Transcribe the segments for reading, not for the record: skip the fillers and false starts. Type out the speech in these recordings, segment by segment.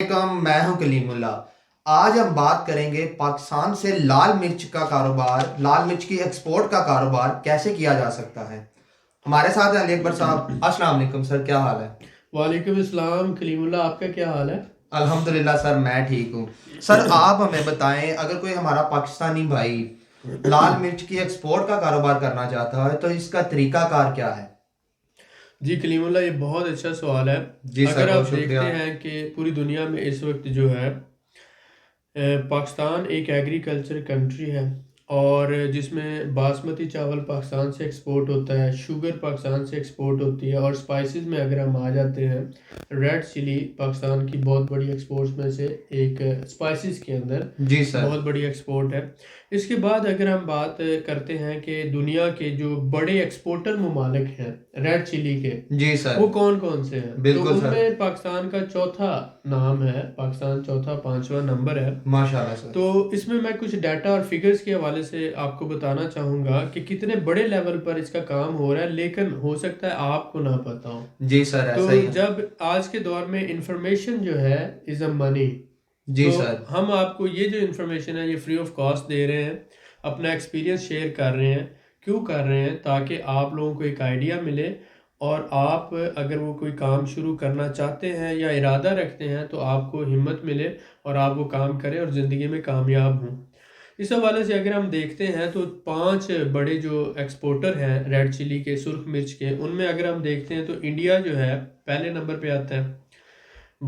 मैं हूं कलीमुल्ला। आज हम बात करेंगे पाकिस्तान से लाल मिर्च का कारोबार, लाल मिर्च की एक्सपोर्ट का कारोबार कैसे किया जा सकता है। हमारे साथ हैं अली अकबर साहब। अस्सलाम वालेकुम सर, क्या हाल है? वालेकुम अस्सलाम कलीमुल्ला, आपका क्या हाल है? अल्हम्दुलिल्लाह सर, मैं ठीक हूँ। सर आप हमें बताएं, अगर कोई हमारा पाकिस्तानी भाई लाल मिर्च की एक्सपोर्ट का कारोबार करना चाहता है तो इसका तरीकाकार क्या है? जी कलीमुल्ला, ये बहुत अच्छा सवाल है। जी सर, अगर आप बहुत शुक्रिया। देखते हैं कि पूरी दुनिया में इस वक्त जो है पाकिस्तान एक एग्रीकल्चर कंट्री है, और जिसमें बासमती चावल पाकिस्तान से एक्सपोर्ट होता है, शुगर पाकिस्तान से एक्सपोर्ट होती है, और स्पाइसेस में अगर हम आ जाते हैं, रेड चिली पाकिस्तान की बहुत बड़ी एक्सपोर्ट्स में से एक, स्पाइसेस के अंदर जी सर। बहुत बड़ी एक्सपोर्ट है। इसके बाद अगर हम बात करते हैं कि दुनिया के जो बड़े एक्सपोर्टर ममालिक हैं रेड चिली के, जी सर। वो कौन कौन से हैं, तो बिल्कुल सर। उनमें पाकिस्तान का चौथा नाम है। पाकिस्तान चौथा, पांचवा नंबर है। माशाल्लाह सर। तो इसमें मैं कुछ डाटा और फिगर्स के हवाले से आपको बताना चाहूँगा कि कितने बड़े लेवल पर इसका काम हो रहा है, लेकिन हो सकता है आपको ना पता हो। जी सर, तो ऐसा ही है। जब आज के दौर में इंफॉर्मेशन जो है इज़ अ मनी, जी तो सर। हम आपको ये जो इन्फॉर्मेशन है ये फ्री ऑफ कॉस्ट दे रहे हैं, अपना एक्सपीरियंस शेयर कर रहे हैं। क्यों कर रहे हैं? ताकि आप लोगों को एक आइडिया मिले, और आप अगर वो कोई काम शुरू करना चाहते हैं या इरादा रखते हैं तो आपको हिम्मत मिले और आप वो काम करें और ज़िंदगी में कामयाब हों। इस हवाले से अगर हम देखते हैं तो पांच बड़े जो एक्सपोर्टर हैं रेड चिली के, सुर्ख मिर्च के, उनमें अगर हम देखते हैं तो इंडिया जो है पहले नंबर पे आता है।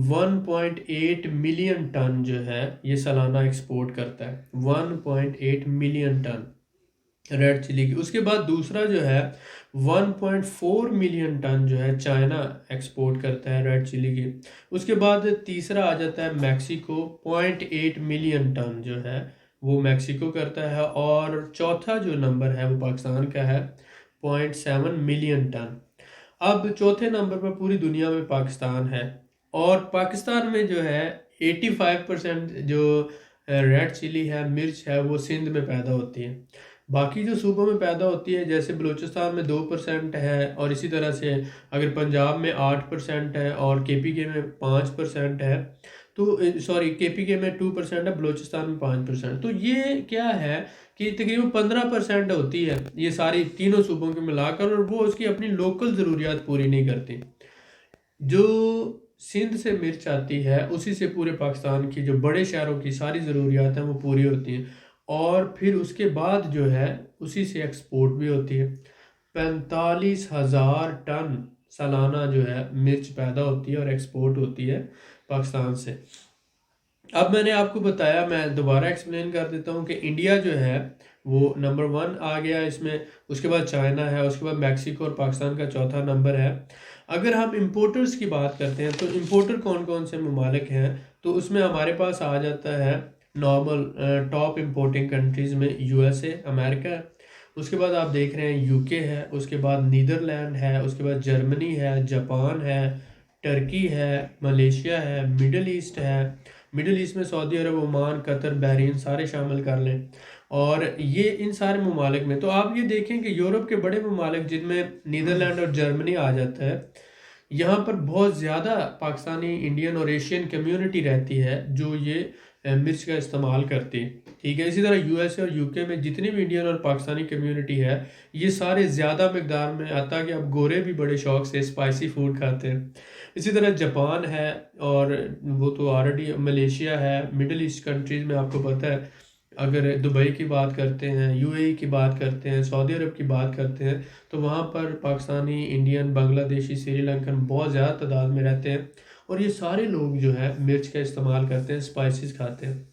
1.8 मिलियन टन जो है ये सालाना एक्सपोर्ट करता है, 1.8 मिलियन टन रेड चिली की। उसके बाद दूसरा जो है 1.4 मिलियन टन जो है चाइना एक्सपोर्ट करता है रेड चिली की। उसके बाद तीसरा आ जाता है मैक्सिको, 0.8 मिलियन टन जो है वो मैक्सिको करता है। और चौथा जो नंबर है वो पाकिस्तान का है, 0.7 मिलियन टन। अब चौथे नंबर पर पूरी दुनिया में पाकिस्तान है, और पाकिस्तान में जो है 85% जो रेड चिली है, मिर्च है, वो सिंध में पैदा होती है। बाकी जो सूबों में पैदा होती है, जैसे बलूचिस्तान में 2% है, और इसी तरह से अगर पंजाब में 8% है, और केपीके में 5% है, तो सॉरी, केपीके में 2% है, बलूचिस्तान में 5%। तो ये क्या है कि तकरीबन 15% होती है ये सारी तीनों सूबों के मिलाकर, और वो उसकी अपनी लोकल ज़रूरियात पूरी नहीं करती। जो सिंध से मिर्च आती है उसी से पूरे पाकिस्तान की जो बड़े शहरों की सारी ज़रूरियात हैं वो पूरी होती हैं, और फिर उसके बाद जो है उसी से एक्सपोर्ट भी होती है। 45,000 टन सालाना जो है मिर्च पैदा होती है और एक्सपोर्ट होती है पाकिस्तान से। अब मैंने आपको बताया, मैं दोबारा एक्सप्लेन कर देता हूँ कि इंडिया जो है वो नंबर 1 आ गया इसमें। उसके बाद चाइना है, उसके बाद मैक्सिको, और पाकिस्तान का चौथा नंबर है। अगर हम इंपोर्टर्स की बात करते हैं तो इंपोर्टर कौन कौन से ममालिक हैं, तो उसमें हमारे पास आ जाता है नॉर्मल टॉप इंपोर्टिंग कंट्रीज़ में यूएसए, अमेरिका है। उसके बाद आप देख रहे हैं यूके है, उसके बाद नीदरलैंड है, उसके बाद जर्मनी है, जापान है, टर्की है, मलेशिया है, मिडल ईस्ट है। मिडिल ईस्ट में सऊदी अरब, ओमान, कतर, बहरीन सारे शामिल कर लें। और ये इन सारे ममालिक में तो आप ये देखें कि यूरोप के बड़े ममालिक जिनमें नीदरलैंड और जर्मनी आ जाता है, यहाँ पर बहुत ज़्यादा पाकिस्तानी, इंडियन और एशियन कम्युनिटी रहती है जो ये मिर्च का इस्तेमाल करती है। ठीक है, इसी तरह यूएसए और यूके में जितनी भी इंडियन और पाकिस्तानी कम्युनिटी है, ये सारे ज़्यादा मकदार में, आता कि अब गोरे भी बड़े शौक से स्पाइसी फूड खाते हैं। इसी तरह जापान है, और वो तो ऑलरेडी, मलेशिया है, मिडल ईस्ट कंट्रीज़ में आपको पता है। अगर दुबई की बात करते हैं, यूएई की बात करते हैं, सऊदी अरब की बात करते हैं, तो वहाँ पर पाकिस्तानी, इंडियन, बांग्लादेशी, श्रीलंकन बहुत ज़्यादा तादाद में रहते हैं। और ये सारे लोग जो है मिर्च का इस्तेमाल करते हैं, स्पाइसेस खाते हैं।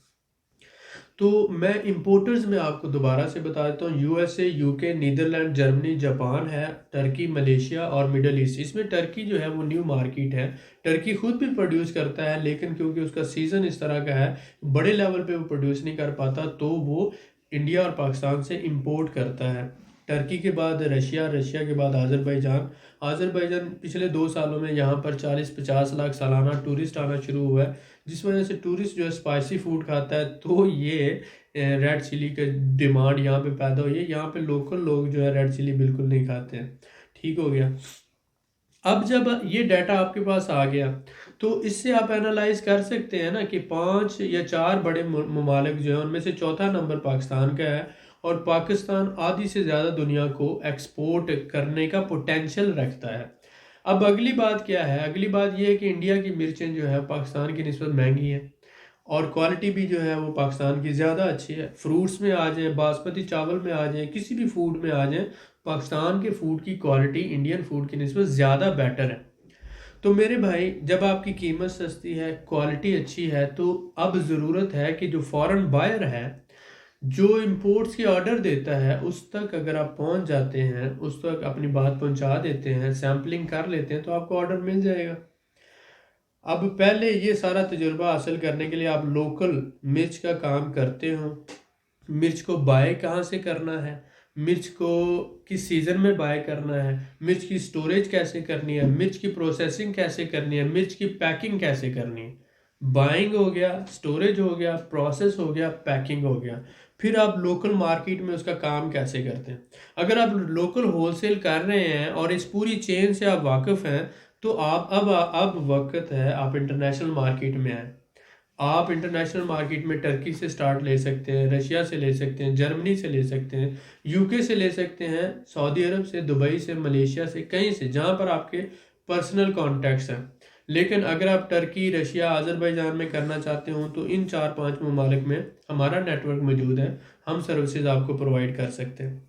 तो मैं इंपोर्टर्स में आपको दोबारा से बता देता हूँ, USA, UK, Netherlands, Germany, Japan है, टर्की, मलेशिया और मिडल ईस्ट। इसमें टर्की जो है वो न्यू मार्केट है। टर्की खुद भी प्रोड्यूस करता है, लेकिन क्योंकि उसका सीज़न इस तरह का है, बड़े लेवल पे वो प्रोड्यूस नहीं कर पाता, तो वो इंडिया और पाकिस्तान से इंपोर्ट करता है। टर्की के बाद रशिया, रशिया के बाद आज़रबाईजान। आज़रबाईजान पिछले 2 सालों में यहाँ पर 40-50 लाख सालाना टूरिस्ट आना शुरू हुआ है, जिस वजह से टूरिस्ट जो है स्पाइसी फूड खाता है, तो ये रेड चिली का डिमांड यहाँ पे पैदा हुई है। यहाँ पे लोकल लोग जो है रेड चिली बिल्कुल नहीं खाते हैं। ठीक हो गया। अब जब ये डाटा आपके पास आ गया, तो इससे आप एनालाइज कर सकते हैं ना कि 5 या 4 बड़े ममालिक जो हैं उनमें से चौथा नंबर पाकिस्तान का है, और पाकिस्तान आधी से ज़्यादा दुनिया को एक्सपोर्ट करने का पोटेंशियल रखता है। अब अगली बात क्या है? अगली बात यह है कि इंडिया की मिर्चें जो है पाकिस्तान की निस्बत महंगी हैं, और क्वालिटी भी जो है वो पाकिस्तान की ज़्यादा अच्छी है। फ्रूट्स में आ जाए, बासमती चावल में आ जाए, किसी भी फूड में आ जाए, पाकिस्तान के फूड की क्वालिटी इंडियन फूड की निस्बत ज़्यादा बेटर है। तो मेरे भाई, जब आपकी कीमत सस्ती है, क्वालिटी अच्छी है, तो अब ज़रूरत है कि जो फॉरेन बायर है, जो इंपोर्ट्स के ऑर्डर देता है, उस तक अगर आप पहुंच जाते हैं, उस तक अपनी बात पहुंचा देते हैं, सैम्पलिंग कर लेते हैं, तो आपको ऑर्डर मिल जाएगा। अब पहले ये सारा तजुर्बा हासिल करने के लिए आप लोकल मिर्च का काम करते हो। मिर्च को बाय कहाँ से करना है, मिर्च को किस सीज़न में बाय करना है, मिर्च की स्टोरेज कैसे करनी है, मिर्च की प्रोसेसिंग कैसे करनी है, मिर्च की पैकिंग कैसे करनी है। बाइंग हो गया, स्टोरेज हो गया, प्रोसेस हो गया, पैकिंग हो गया। फिर आप लोकल मार्केट में उसका काम कैसे करते हैं। अगर आप लोकल होलसेल कर रहे हैं और इस पूरी चेन से आप वाकिफ़ हैं, तो आप अब वक्त है आप इंटरनेशनल मार्केट में आए। आप इंटरनेशनल मार्केट में टर्की से स्टार्ट ले सकते हैं, रशिया से ले सकते हैं, जर्मनी से ले सकते हैं, यूके से ले सकते हैं, सऊदी अरब से, दुबई से, मलेशिया से, कहीं से जहां पर आपके पर्सनल कॉन्टैक्ट्स हैं। लेकिन अगर आप टर्की, रशिया, अजरबैजान में करना चाहते हो, तो इन 4-5 ममालिक में हमारा नेटवर्क मौजूद है, हम सर्विसेज आपको प्रोवाइड कर सकते हैं।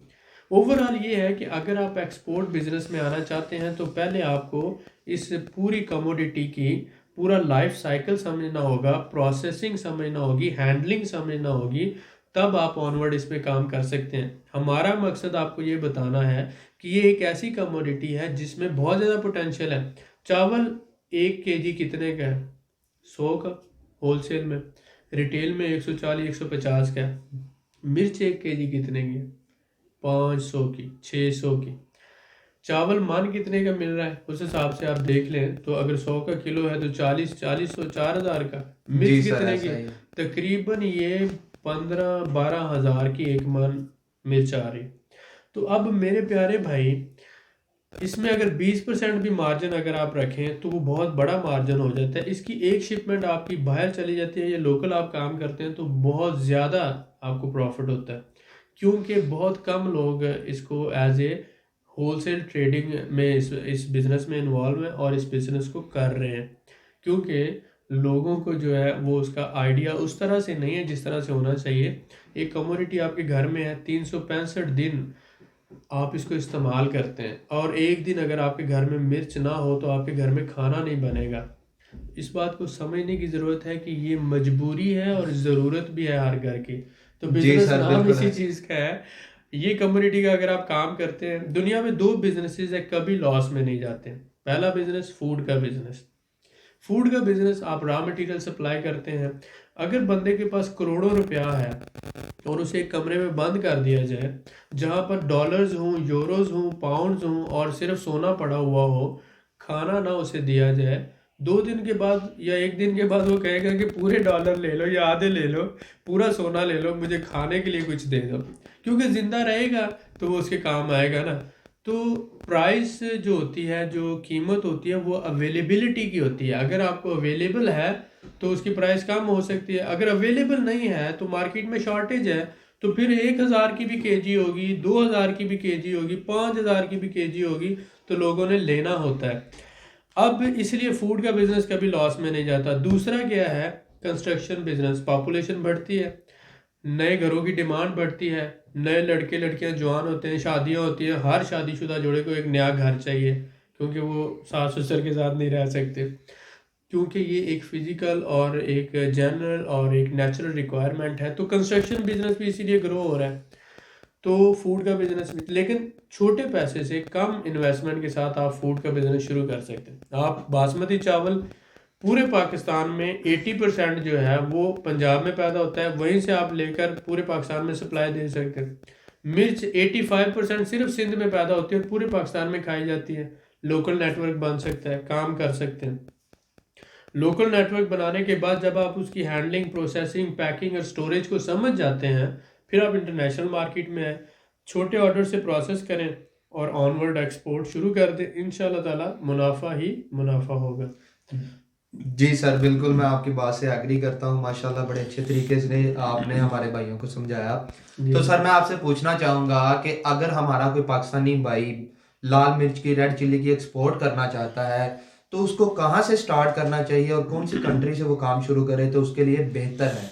ओवरऑल ये है कि अगर आप एक्सपोर्ट बिजनेस में आना चाहते हैं, तो पहले आपको इस पूरी कमोडिटी की पूरा लाइफ साइकिल समझना होगा, प्रोसेसिंग समझना होगी, हैंडलिंग समझना होगी, तब आप ऑनवर्ड इस पे काम कर सकते हैं। हमारा मकसद आपको ये बताना है कि ये एक ऐसी कमोडिटी है जिसमें बहुत ज़्यादा पोटेंशियल है। चावल 1 केजी कितने का है? 100 का होलसेल में, रिटेल में 140-150 का है। मिर्च 1 केजी कितने की है? 500 की, 600 की। चावल मान कितने का मिल रहा है, उस हिसाब से आप देख लें, तो अगर 100 का किलो है तो 40-40 4,000 का। मिर्च जी सर, कितने की? ऐसा ही है। तकरीबन ये 15-12 हज़ार की एक मन मिर्च आ रही। तो अब मेरे प्यारे भाई, इसमें अगर 20% भी मार्जिन अगर आप रखें तो वो बहुत बड़ा मार्जिन हो जाता है। इसकी एक शिपमेंट आपकी बाहर चली जाती है या लोकल आप काम करते हैं, तो बहुत ज़्यादा आपको प्रॉफिट होता है, क्योंकि बहुत कम लोग इसको एज ए होलसेल ट्रेडिंग में इस बिज़नेस में इन्वॉल्व हैं और इस बिज़नेस को कर रहे हैं, क्योंकि लोगों को जो है वो उसका आइडिया उस तरह से नहीं है जिस तरह से होना चाहिए। एक कमोडिटी आपके घर में है, 365 दिन आप इसको इस्तेमाल करते हैं, और एक दिन अगर आपके घर में मिर्च ना हो तो आपके घर में खाना नहीं बनेगा। इस बात को समझने की ज़रूरत है कि ये मजबूरी है और ज़रूरत भी है हर घर की। तो जी बिजनेस सर, नाम बिल्कुल इसी है। चीज़ का है। ये कम्युनिटी का अगर आप काम करते हैं, दुनिया में 2 बिजनेसेस है, कभी लॉस में नहीं जाते। पहला बिजनेस फूड का बिजनेस। फूड का बिजनेस आप रॉ मटेरियल सप्लाई करते हैं। अगर बंदे के पास करोड़ों रुपया है और उसे एक कमरे में बंद कर दिया जाए, जहां पर डॉलर्स हों, यूरोज हों, पाउंड्स हों, और सिर्फ सोना पड़ा हुआ हो, खाना ना उसे दिया जाए, 2 दिन के बाद या 1 दिन के बाद वो कहेगा कि पूरे डॉलर ले लो या आधे ले लो, पूरा सोना ले लो, मुझे खाने के लिए कुछ दे दो। क्योंकि जिंदा रहेगा तो वो उसके काम आएगा ना। तो प्राइस जो होती है, जो कीमत होती है, वो अवेलेबिलिटी की होती है। अगर आपको अवेलेबल है तो उसकी प्राइस कम हो सकती है, अगर अवेलेबल नहीं है तो मार्केट में शॉर्टेज है, तो फिर 1,000 की भी केजी होगी, 2,000 की भी केजी होगी, 5,000 की भी केजी होगी, तो लोगों ने लेना होता है। अब इसलिए फूड का बिजनेस कभी लॉस में नहीं जाता। दूसरा क्या है? Construction business. पॉपुलेशन बढ़ती है, नए घरों की डिमांड बढ़ती है, नए लड़के लड़कियां जवान होते हैं, शादियां होती हैं, हर शादीशुदा जोड़े को एक नया घर चाहिए, क्योंकि वो सास ससुर के साथ नहीं रह सकते, क्योंकि ये एक फिजिकल और एक जनरल और एक नेचुरल रिक्वायरमेंट है। तो कंस्ट्रक्शन बिजनेस भी इसीलिए ग्रो हो रहा है। तो फूड का बिजनेस भी, लेकिन छोटे पैसे से, कम इन्वेस्टमेंट के साथ आप फूड का बिजनेस शुरू कर सकते हैं। आप बासमती चावल पूरे पाकिस्तान में 80% जो है वो पंजाब में पैदा होता है, वहीं से आप लेकर पूरे पाकिस्तान में सप्लाई दे सकते हैं। मिर्च 85% सिर्फ सिंध में पैदा होती है और पूरे पाकिस्तान में खाई जाती है। लोकल नेटवर्क बन सकता है, काम कर सकते हैं। लोकल नेटवर्क बनाने के बाद जब आप उसकी हैंडलिंग, प्रोसेसिंग, पैकिंग और स्टोरेज को समझ जाते हैं, फिर आप इंटरनेशनल मार्केट में आए, छोटे ऑर्डर से प्रोसेस करें और ऑनवर्ड एक्सपोर्ट शुरू कर दें। इंशाल्लाह ताला मुनाफा ही मुनाफा होगा। जी सर, बिल्कुल मैं आपकी बात से एग्री करता हूँ। माशाल्लाह बड़े अच्छे तरीके से आपने हमारे भाइयों को समझाया। जी तो जी। सर मैं आपसे पूछना चाहूँगा कि अगर हमारा कोई पाकिस्तानी भाई लाल मिर्च की, रेड चिल्ली की एक्सपोर्ट करना चाहता है, तो उसको कहाँ से स्टार्ट करना चाहिए और कौन सी कंट्री से वो काम शुरू करे तो उसके लिए बेहतर है?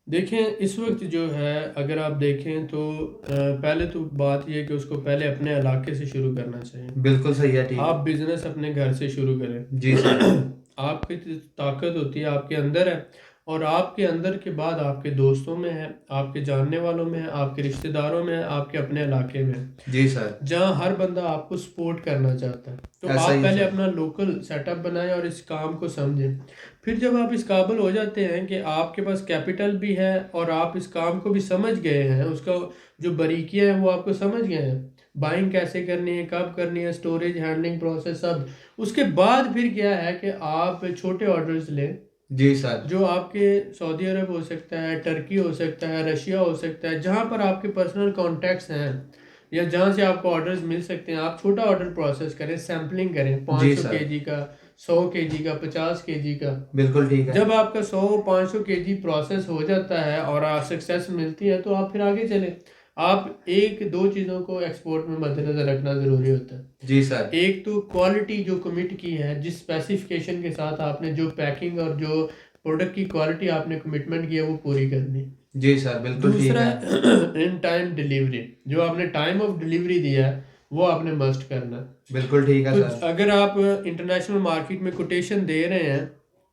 देखें, इस वक्त जो है अगर आप देखें तो पहले तो बात यह है कि उसको पहले अपने इलाके से शुरू करना चाहिए। बिल्कुल सही है, ठीक आप है। बिजनेस अपने घर से शुरू जी सर। करें। आपकी जो ताकत होती है आपके अंदर है, और आपके अंदर के बाद आपके दोस्तों में है, आपके जानने वालों में है, आपके रिश्तेदारों में है, आपके अपने इलाके में है, जी सर। जहाँ हर बंदा आपको सपोर्ट करना चाहता है। तो ऐसा आप ही है पहले सर। अपना लोकल सेटअप बनाएं और इस काम को समझें। फिर जब आप इस काबिल हो जाते हैं कि आपके पास कैपिटल भी है और आप इस काम को भी समझ गए हैं, उसका जो बारीकियां हैं वो आपको समझ गए हैं, बाइंग कैसे करनी है, कब करनी है, स्टोरेज, हैंडलिंग प्रोसेस सब, उसके बाद फिर क्या है कि आप छोटे ऑर्डर्स लें, जी सर। जो आपके सऊदी अरब हो सकता है, टर्की हो सकता है, रशिया हो सकता है, जहाँ पर आपके पर्सनल कॉन्टैक्ट्स हैं या जहाँ से आपको ऑर्डर्स मिल सकते हैं। आप छोटा ऑर्डर प्रोसेस करें, सैम्पलिंग करें, जी 500 सर। केजी का, 100 केजी का, 50 केजी का। बिल्कुल ठीक है। जब आपका 100-500 केजी प्रोसेस हो जाता है और सक्सेस मिलती है, तो आप फिर आगे चलें। आप एक दो चीज़ों को एक्सपोर्ट में मद्देनजर रखना ज़रूरी होता है। जी सर। एक तो क्वालिटी जो कमिट की है, जिस स्पेसिफिकेशन के साथ आपने जो पैकिंग और जो प्रोडक्ट की क्वालिटी आपने कमिटमेंट किया वो पूरी करनी। जी सर, बिल्कुल ठीक दूसरा, है। इन टाइम डिलीवरी, जो आपने टाइम ऑफ डिलीवरी दिया है वो आपने मस्ट करना है। बिल्कुल ठीक है तो सर। अगर आप इंटरनेशनल मार्केट में कोटेशन दे रहे हैं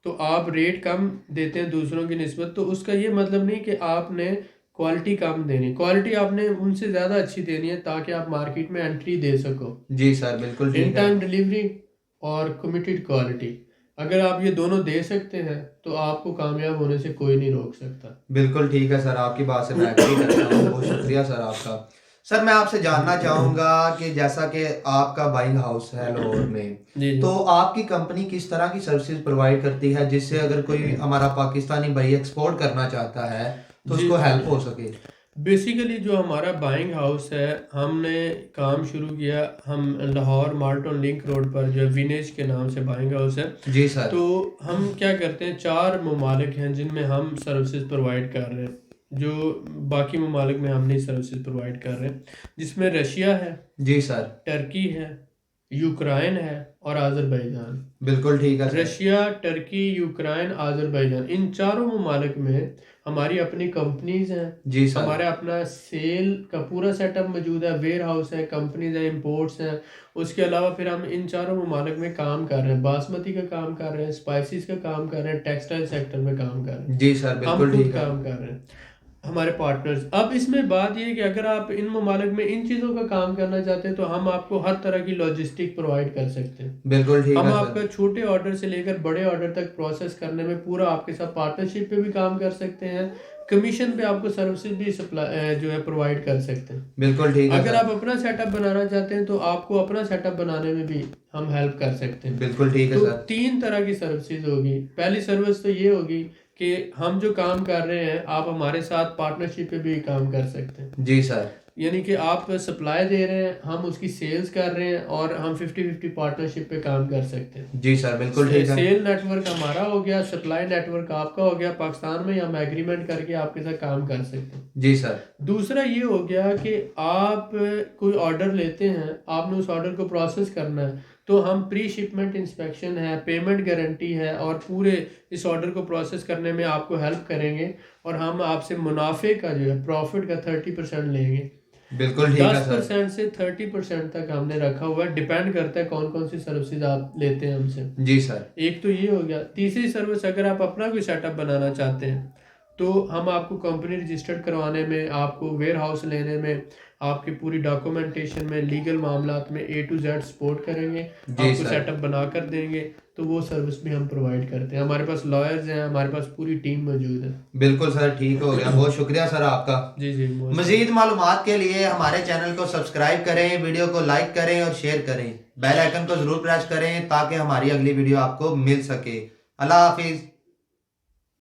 तो आप रेट कम देते हैं दूसरों की निस्बत, तो उसका ये मतलब नहीं कि आपने क्वालिटी कम देनी, क्वालिटी आपने उनसे ज़्यादा अच्छी देनी है ताकि आप मार्केट में एंट्री दे सको। जी सर, बिल्कुल इन ठीक है। टाइम डिलीवरी और कमिटेड क्वालिटी, अगर आप ये दोनों दे सकते हैं तो आपको कामयाब होने से कोई नहीं रोक सकता। बिल्कुल ठीक है सर, आपकी बात से मैं एग्री करता हूँ। बहुत शुक्रिया सर आपका। सर मैं आपसे जानना चाहूँगा कि जैसा कि आपका बाइंग हाउस है लाहौर में, जी जी। तो आपकी कंपनी किस तरह की सर्विसेज प्रोवाइड करती है जिससे अगर कोई हमारा पाकिस्तानी भाई एक्सपोर्ट करना चाहता है तो जी, उसको हेल्प हो सके? बेसिकली जो हमारा बाइंग हाउस है, हमने काम शुरू किया, हम लाहौर माल्टन लिंक रोड पर जो है विनेज के नाम से बाइंग हाउस है। जी सर। तो हम क्या करते हैं, 4 ममालिक हैं जिनमें हम सर्विसेज प्रोवाइड कर रहे हैं, जो बाकी ममालिक में हम नहीं सर्विसेज प्रोवाइड कर रहे हैं, जिसमें रशिया है, जी सर। टर्की है, यूक्रेन है और आज़रबाईजान। बिल्कुल ठीक है sir. Russia, Turkey, Ukraine, Azerbaijan, इन चारों ममालिक में हमारी अपनी कंपनीज हैं। जी सर। हमारा अपना सेल का पूरा सेटअप मौजूद है, वेयर हाउस है, कंपनीज हैं, इंपोर्ट्स हैं। उसके अलावा फिर हम इन चारों ममालिक में काम कर रहे हैं, बासमती का काम कर रहे हैं, स्पाइसेस का काम कर रहे हैं, टेक्सटाइल सेक्टर में काम कर रहे हैं, जी सर, हम बिल्कुल खुद ठीक है। काम कर रहे हैं, हमारे पार्टनर्स। अब इसमें बात ये है कि अगर आप इन ममालिक में इन चीज़ों का काम करना चाहते हैं तो हम आपको हर तरह की लॉजिस्टिक प्रोवाइड कर सकते हैं। बिल्कुल ठीक हम है आपका सर। छोटे ऑर्डर से लेकर बड़े ऑर्डर तक प्रोसेस करने में पूरा आपके साथ पार्टनरशिप पे भी काम कर सकते हैं, कमीशन पे आपको सर्विसेज भी सप्लाई जो है प्रोवाइड कर सकते हैं। बिल्कुल ठीक है अगर सर। आप अपना सेटअप बनाना चाहते हैं तो आपको अपना सेटअप बनाने में भी हम हेल्प कर सकते हैं। बिल्कुल ठीक है तो सर। 3 तरह की सर्विसेज होगी। पहली सर्विस तो ये होगी कि हम जो काम कर रहे हैं आप हमारे साथ पार्टनरशिप पे भी काम कर सकते हैं, जी सर। यानी कि आप सप्लाई दे रहे हैं, हम उसकी सेल्स कर रहे हैं और हम 50-50 पार्टनरशिप पे काम कर सकते हैं। जी सर, बिल्कुल ठीक है। सेल नेटवर्क हमारा हो गया, सप्लाई नेटवर्क आपका हो गया, पाकिस्तान में हम एग्रीमेंट करके आपके साथ काम कर सकते हैं। जी सर। दूसरा ये हो गया कि आप कोई ऑर्डर लेते हैं, आपने उस ऑर्डर को प्रोसेस करना है, तो हम प्री शिपमेंट इंस्पेक्शन है, पेमेंट गारंटी है और पूरे इस ऑर्डर को प्रोसेस करने में आपको हेल्प करेंगे, और हम आपसे मुनाफे का जो है प्रॉफिट का 30% लेंगे। बिल्कुल ठीक है सर। 10% से 30% तक हमने रखा हुआ है, डिपेंड करता है कौन कौन सी सर्विसेज आप लेते हैं हमसे। जी सर। एक तो ये हो गया। तीसरी सर्विस, अगर आप अपना कोई सेटअप बनाना चाहते हैं तो हम आपको कंपनी रजिस्टर्ड करवाने में, आपको वेयर हाउस लेने में, आपकी पूरी डॉक्यूमेंटेशन में, लीगल मामलात में A to Z सपोर्ट करेंगे, जी आपको सर। सेटअप बना कर देंगे। तो वो सर्विस भी हम प्रोवाइड करते हैं, हमारे पास लॉयर्स हैं, हमारे पास पूरी टीम मौजूद है। बिल्कुल सर, ठीक हो गया। बहुत शुक्रिया सर आपका। जी जी, मोस्ट मजीद मालूमात के लिए हमारे चैनल को सब्सक्राइब करें, वीडियो को लाइक करें और शेयर करें। बेल आइकन को जरूर प्रेस करें ताकि हमारी अगली वीडियो आपको मिल सके। अल्लाह हाफिज।